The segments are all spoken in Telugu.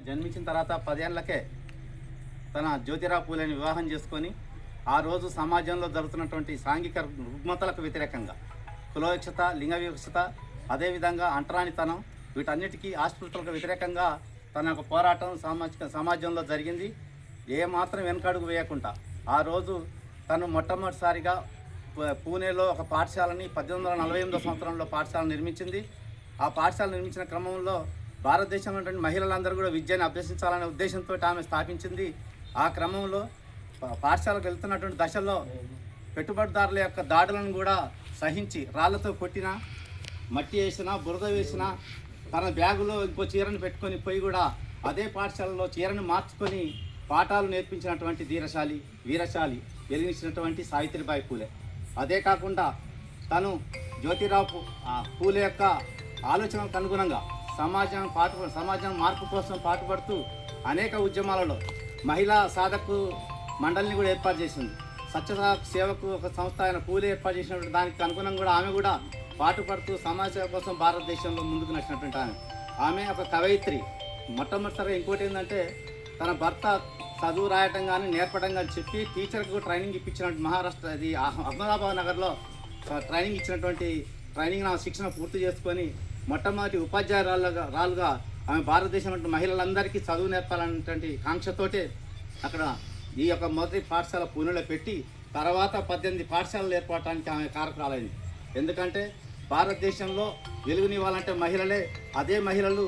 జన్మించిన తర్వాత 10 ఏళ్లకే తన జ్యోతిరావు పూలేని వివాహం చేసుకొని ఆ రోజు సమాజంలో జరుగుతున్నటువంటి సాంఘిక రుగ్మతలకు వ్యతిరేకంగా కులవివక్షత, లింగ వివక్షత, అదేవిధంగా అంటరానితనం వీటన్నిటికీ ఆస్పృతులకు వ్యతిరేకంగా తన యొక్క పోరాటం సమాజంలో జరిగింది. ఏమాత్రం వెనుకడుగు వేయకుండా ఆ రోజు తను మొట్టమొదటిసారిగా పూణేలో ఒక పాఠశాలని 1848 సంవత్సరంలో పాఠశాల నిర్మించింది. ఆ పాఠశాల నిర్మించిన క్రమంలో భారతదేశంలో ఉన్నటువంటి మహిళలందరూ కూడా విద్యను అభ్యసించాలనే ఉద్దేశంతో ఆమె స్థాపించింది. ఆ క్రమంలో పాఠశాలకు వెళ్తున్నటువంటి దశల్లో పెట్టుబడిదారుల యొక్క దాడులను కూడా సహించి రాళ్లతో కొట్టినా, మట్టి వేసినా, బురద వేసినా తన బ్యాగులో ఇంకో చీరను పెట్టుకొని పోయి కూడా అదే పాఠశాలలో చీరను మార్చుకొని పాఠాలు నేర్పించినటువంటి వీరశాలి వెలిగించినటువంటి సావిత్రిబాయి పూలే. అదే కాకుండా తను జ్యోతిరావు పూలే యొక్క ఆలోచనలకు అనుగుణంగా సమాజం మార్పు కోసం పాటుపడుతూ అనేక ఉద్యమాలలో మహిళా సాధకు మండలిని కూడా ఏర్పాటు చేసింది. సత్య సేవకు ఒక సంస్థ ఆయన పూలే ఏర్పాటు చేసినటువంటి దానికి అనుగుణంగా కూడా ఆమె కూడా పాటుపడుతూ సమాజ సేవ కోసం భారతదేశంలో ముందుకు నడిచినటువంటి ఆమె ఒక కవయిత్రి. మొట్టమొదటిసారిగా ఇంకోటి ఏంటంటే తన భర్త చదువు రాయటం కానీ నేర్పడం కానీ చెప్పి టీచర్కు ట్రైనింగ్ ఇప్పించినటువంటి మహారాష్ట్ర ఇది అహ్మదాబాద్ నగర్లో ట్రైనింగ్ ఇచ్చినటువంటి శిక్షణ పూర్తి చేసుకొని మొట్టమొదటి ఉపాధ్యాయురాలుగా ఆమె భారతదేశంలో మహిళలందరికీ చదువు నేర్పాలనేటువంటి కాంక్షతోటే అక్కడ ఈ యొక్క మొదటి పాఠశాల పూణేలో పెట్టి తర్వాత 18 పాఠశాలలు ఏర్పడటానికి ఆమె కారకురాలైంది. ఎందుకంటే భారతదేశంలో వెలుగునివ్వాలంటే మహిళలే, అదే మహిళలు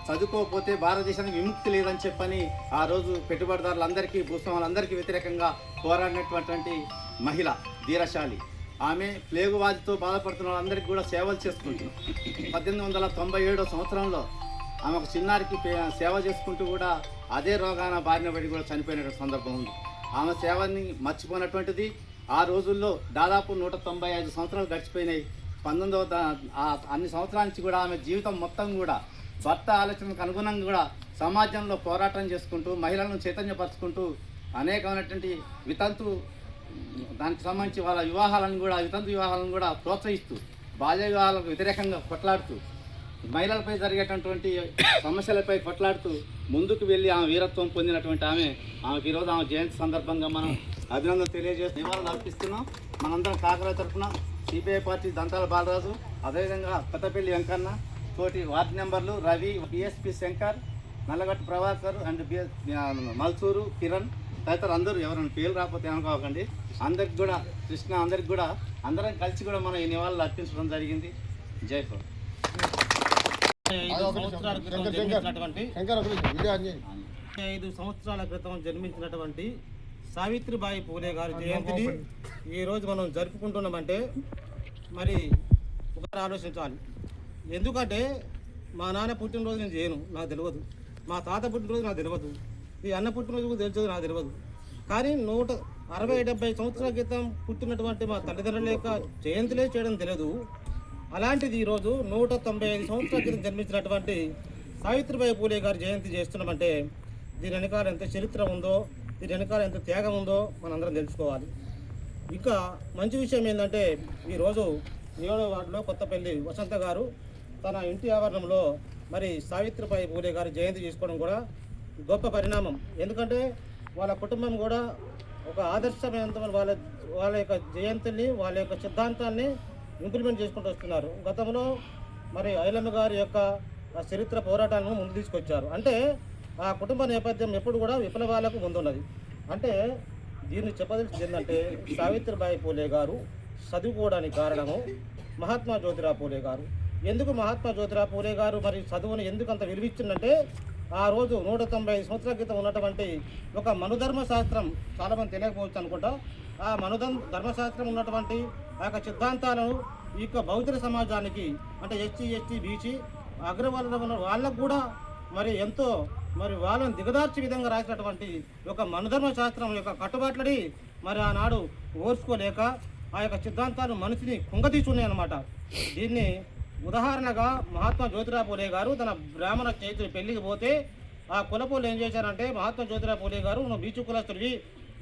చదువుకోకపోతే భారతదేశానికి విముక్తి లేదని చెప్పని ఆ రోజు పెట్టుబడిదారులందరికీ, భూస్వాములందరికీ వ్యతిరేకంగా పోరాడినటువంటి మహిళ ధీరశాలి. ఆమె ప్లేగు వ్యాధితో బాధపడుతున్న వాళ్ళందరికీ కూడా సేవలు చేసుకుంటుంది. 1897 సంవత్సరంలో ఆమె ఒక చిన్నారికి సేవ చేసుకుంటూ కూడా అదే రోగాన బారిన పడి కూడా చనిపోయిన సందర్భం ఉంది. ఆమె సేవని మర్చిపోయినటువంటిది. ఆ రోజుల్లో దాదాపు 195 సంవత్సరాలు గడిచిపోయినాయి. 19వ అన్ని సంవత్సరాల నుంచి కూడా ఆమె జీవితం మొత్తం కూడా భర్త ఆలోచనకు అనుగుణంగా కూడా సమాజంలో పోరాటం చేసుకుంటూ మహిళలను చైతన్యపరుచుకుంటూ అనేకమైనటువంటి దానికి సంబంధించి వాళ్ళ వితంతు వివాహాలను కూడా ప్రోత్సహిస్తూ బాల్య వివాహాలకు వ్యతిరేకంగా కొట్లాడుతూ మహిళలపై జరిగేటటువంటి సమస్యలపై కొట్లాడుతూ ముందుకు వెళ్ళి ఆమె వీరత్వం పొందినటువంటి ఆమెకి ఈరోజు ఆమె జయంతి సందర్భంగా మనం అభినందన తెలియజేస్తూ నివాళులు అర్పిస్తున్నాం. మనందరం కాకరాయ తరఫున సిపిఐ పార్టీ దంతాల బాలరాజు, అదేవిధంగా కొత్తపల్లి వెంకన్న, తోటి వార్డు మెంబర్లు రవి, బిఎస్పి శంకర్, నల్లగట్టు ప్రభాకర్ అండ్ మల్సూరు కిరణ్ తదితరులు అందరూ ఎవరైనా పేర్లు రాకపోతే ఏమనుకోకండి. అందరికి కూడా కృష్ణ అందరికి కూడా అందరం కలిసి కూడా మనం ఈ నివాళులు అర్పించడం జరిగింది. జై హో. 5 సంవత్సరాల క్రితం జన్మించినటువంటి సావిత్రిబాయి పూలే గారి జయంతిని ఈరోజు మనం జరుపుకుంటున్నామంటే మరి ఒకసారి ఆలోచించాలి. ఎందుకంటే మా నాన్న పుట్టినరోజు నేను చేయను, నాకు తెలియదు. మా తాత పుట్టినరోజు నాకు తెలియదు. ఈ అన్న పుట్టినరోజు తెలిసేది నాకు తెలియదు. కానీ 160-70 సంవత్సరాల క్రితం పుట్టినటువంటి మా తల్లిదండ్రుల యొక్క జయంతిలే చేయడం తెలియదు. అలాంటిది ఈరోజు 195 సంవత్సరాల క్రితం జన్మించినటువంటి సావిత్రిబాయి పూలే గారి జయంతి చేస్తున్నామంటే దీని వెనకాల ఎంత చరిత్ర ఉందో, దీని వెనకాల ఎంత త్యాగం ఉందో మనందరం తెలుసుకోవాలి. ఇంకా మంచి విషయం ఏంటంటే ఈరోజు 7వ వార్డులో కొత్తపల్లి వసంత గారు తన ఇంటి ఆవరణంలో మరి సావిత్రిబాయి పూలే గారి జయంతి చేసుకోవడం కూడా గొప్ప పరిణామం. ఎందుకంటే వాళ్ళ కుటుంబం కూడా ఒక ఆదర్శమైనంత వాళ్ళ యొక్క జయంతిని, వాళ్ళ యొక్క సిద్ధాంతాన్ని ఇంప్లిమెంట్ చేసుకుంటూ వస్తున్నారు. గతంలో మరి ఐలమ్మ గారి యొక్క చరిత్ర పోరాటాలను ముందు తీసుకొచ్చారు. అంటే ఆ కుటుంబ నేపథ్యం ఎప్పుడు కూడా విప్లవాలకు ముందున్నది. అంటే దీన్ని చెప్పదలిసింది ఏంటంటే సావిత్రిబాయి పూలే గారు చదువుకోవడానికి కారణము మహాత్మా జ్యోతిరావు పూలే గారు. ఎందుకు మహాత్మా జ్యోతిరావు పూలే గారు మరి చదువుని ఎందుకు అంత విలువిచ్చిందంటే ఆ రోజు 195 సంవత్సరాల క్రితం ఉన్నటువంటి ఒక మనుధర్మశాస్త్రం, చాలామంది తెలియకపోవచ్చు అనుకుంటా, ఆ ధర్మశాస్త్రం ఉన్నటువంటి ఆ యొక్క సిద్ధాంతాలను ఈ యొక్క బౌద్ధ సమాజానికి అంటే ఎస్టీ బీసీ అగ్రవర్ణ ఉన్న వాళ్ళకు కూడా మరి ఎంతో మరి వాళ్ళని దిగదార్చే విధంగా రాసినటువంటి ఒక మనుధర్మశాస్త్రం యొక్క కట్టుబాట్లని మరి ఆనాడు ఓర్చుకోలేక ఆ యొక్క సిద్ధాంతాలు మనిషిని కుంగతీసున్నాయన్నమాట. దీన్ని ఉదాహరణగా మహాత్మా జ్యోతిరావు పూలే గారు తన బ్రాహ్మణ చైతుని పెళ్లికి పోతే ఆ కులపోలు ఏం చేశారంటే, మహాత్మా జ్యోతిరావు పూలే గారు నువ్వు బీచు కులస్తుడివి,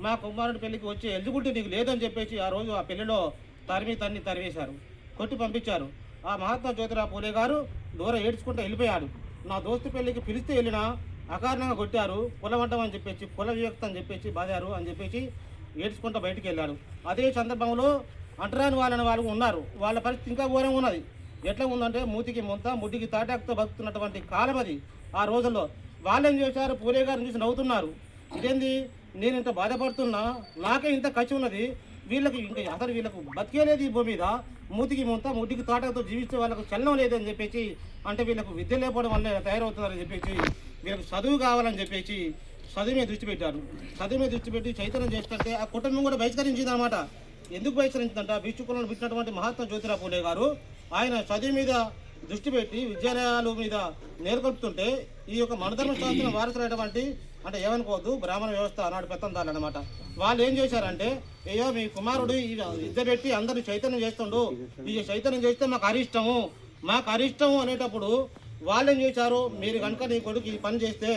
మా కుమారుడి పెళ్లికి వచ్చి ఎల్లుగుంటే నీకు లేదని చెప్పేసి ఆ రోజు ఆ పెళ్లిలో తరివేశారు, కొట్టి పంపించారు. ఆ మహాత్మా జ్యోతిరావు పూలే గారు దూరం ఏడ్చుకుంటూ వెళ్ళిపోయాడు. నా దోస్తు పెళ్లికి పిలిస్తే వెళ్ళినా అకారణంగా కొట్టారు, కులవంటం అని చెప్పేసి, కుల వివక్త అని చెప్పేసి బాధారు అని చెప్పేసి ఏడ్చుకుంటూ బయటికి వెళ్ళాడు. అదే సందర్భంలో అంటరాని వాళ్ళు ఉన్నారు, వాళ్ళ పరిస్థితి ఇంకా ఘోరంగా ఉన్నది. ఎట్లా ఉందంటే మూతికి ముంత ముడ్డికి తాటాకుతో బతుకుతున్నటువంటి కాలం అది. ఆ రోజుల్లో వాళ్ళు ఏం చేశారు, పూలే గారిని చూసి నవ్వుతున్నారు. ఇదేంది, నేను ఇంత బాధపడుతున్నా, నాకే ఇంత ఖర్చు ఉన్నది, వీళ్ళకి ఇంకా అసలు వీళ్ళకు బతికేలేదు ఈ భూమి మీద, మూతికి ముంత ముడ్డికి తాటాకుతో జీవిస్తే వాళ్ళకు చలనం లేదని చెప్పేసి, అంటే వీళ్ళకు విద్య లేకపోవడం వల్ల తయారవుతున్నారని చెప్పేసి, వీళ్ళకి చదువు కావాలని చెప్పేసి చదువు మీద దృష్టి పెట్టారు. చదువు మీద దృష్టి పెట్టి చైతన్యం చేస్తుంటే ఆ కుటుంబం కూడా బహిష్కరించింది అనమాట. ఎందుకు బహిష్కరించిందంట, బిచ్చుకులను పెట్టినటువంటి మహాత్మా జ్యోతిరావు పూలే గారు ఆయన చదువు మీద దృష్టి పెట్టి విద్యాలయాల మీద నేర్కొల్పుతుంటే ఈ యొక్క మనధర్మ శాస్త్రం వారసులైనటువంటి, అంటే ఏమనుకోవద్దు, బ్రాహ్మణ వ్యవస్థ ఆనాడు పెత్తందాలు అనమాట. వాళ్ళు ఏం చేశారంటే, అయ్యో మీ కుమారుడు విద్య పెట్టి అందరిని చైతన్యం చేస్తుండు, ఈ చైతన్యం చేస్తే మాకు అరిష్టము అనేటప్పుడు వాళ్ళు ఏం చేశారు, మీరు కనుక నీ కొడుకు ఈ పని చేస్తే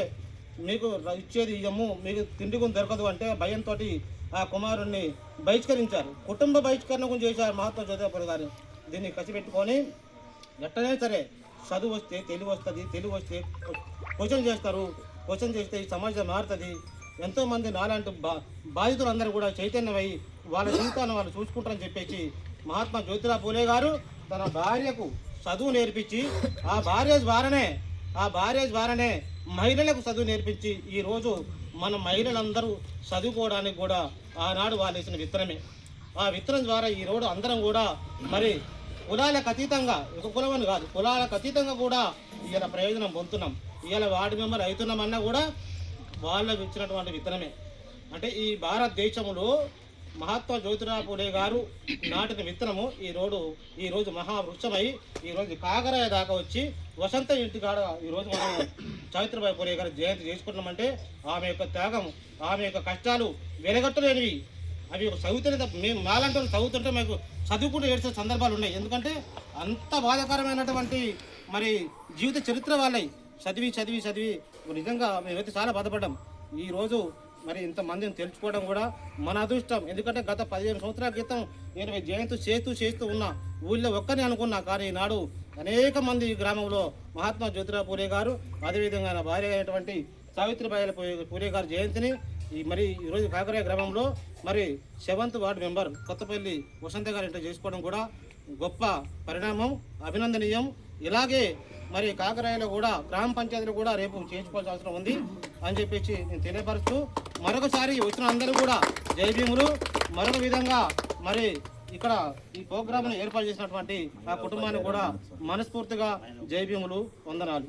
మీకు ఇచ్చేది ఇయ్యము, మీకు తిండి గురించి దొరకదు అంటే భయంతో ఆ కుమారుణ్ణి బహిష్కరించారు. కుటుంబ బహిష్కరణ గురించి చేశారు మహాత్మా జ్యోతిరావు పూలే గారు. దీన్ని కసిపెట్టుకొని ఎట్టనే సరే చదువు వస్తే తెలివి వస్తుంది, తెలివి వస్తే క్వశ్చన్ చేస్తారు, క్వశ్చన్ చేస్తే ఈ సమాజం మారుతుంది, ఎంతోమంది నాలాంటి బాధితులందరూ కూడా చైతన్యమై వాళ్ళ జీవితాన్ని వాళ్ళు చూసుకుంటారని చెప్పేసి మహాత్మా జ్యోతిరావు పూలే గారు తన భార్యకు చదువు నేర్పించి ఆ భార్య ద్వారానే మహిళలకు చదువు నేర్పించి ఈరోజు మన మహిళలందరూ చదువుకోవడానికి కూడా ఆనాడు వాళ్ళు వేసిన విత్తనమే. ఆ విత్తనం ద్వారా ఈరోజు అందరం కూడా మరి కులాలకు అతీతంగా, ఒక కులం అని కాదు, కులాలకు అతీతంగా కూడా ఇలా ప్రయోజనం పొందుతున్నాం. ఇలా వార్డు మెంబర్ అవుతున్నామన్నా కూడా వాళ్ళకు ఇచ్చినటువంటి విత్తనమే. అంటే ఈ భారతదేశంలో మహాత్మా జ్యోతిరావు పూలే గారు నాటిన విత్తనము ఈరోజు మహావృక్షమై ఈరోజు కాకరాయ దాకా వచ్చి వసంత ఇంటికాడ ఈరోజు మనం సావిత్రిబాయి పూలే గారు జయంతి చేసుకుంటున్నామంటే ఆమె యొక్క త్యాగం, ఆమె యొక్క కష్టాలు వెలగట్టలేనివి. అవి చదువుతూనే తప్ప మేము మాలాంటి వాళ్ళు చదువుతుంటే మాకు చదువుకుంటూ ఏడ్చిన సందర్భాలు ఉన్నాయి. ఎందుకంటే అంత బాధాకరమైనటువంటి మరి జీవిత చరిత్ర వాళ్ళవి చదివి నిజంగా మేమైతే చాలా బాధపడ్డాం. ఈరోజు మరి ఇంతమందిని తెలుసుకోవడం కూడా మన అదృష్టం. ఎందుకంటే గత 15 సంవత్సరాల క్రితం నేను జయంతి చేస్తూ ఉన్నా, ఊళ్ళో ఒక్కనే అనుకున్నా, కానీ ఈనాడు అనేక మంది ఈ గ్రామంలో మహాత్మా జ్యోతిరావు పూలే గారు, అదేవిధంగా నా భార్య అయినటువంటి సావిత్రిబాయి పూలే గారి జయంతిని మరి ఈరోజు కాకరాయ గ్రామంలో మరి 7th వార్డు మెంబర్ కొత్తపల్లి వసంత గారు ఇంట్లో చేసుకోవడం కూడా గొప్ప పరిణామం, అభినందనీయం. ఇలాగే మరి కాకరాయలో కూడా గ్రామ పంచాయతీలు కూడా రేపు చేసుకోవాల్సిన అవసరం ఉంది అని చెప్పేసి నేను తెలియపరుస్తూ, మరొకసారి వచ్చిన అందరూ కూడా జై భీములు. మరొక విధంగా మరి ఇక్కడ ఈ ప్రోగ్రామ్ను ఏర్పాటు చేసినటువంటి ఆ కుటుంబాన్ని కూడా మనస్ఫూర్తిగా జై భీములు, వందనాలు.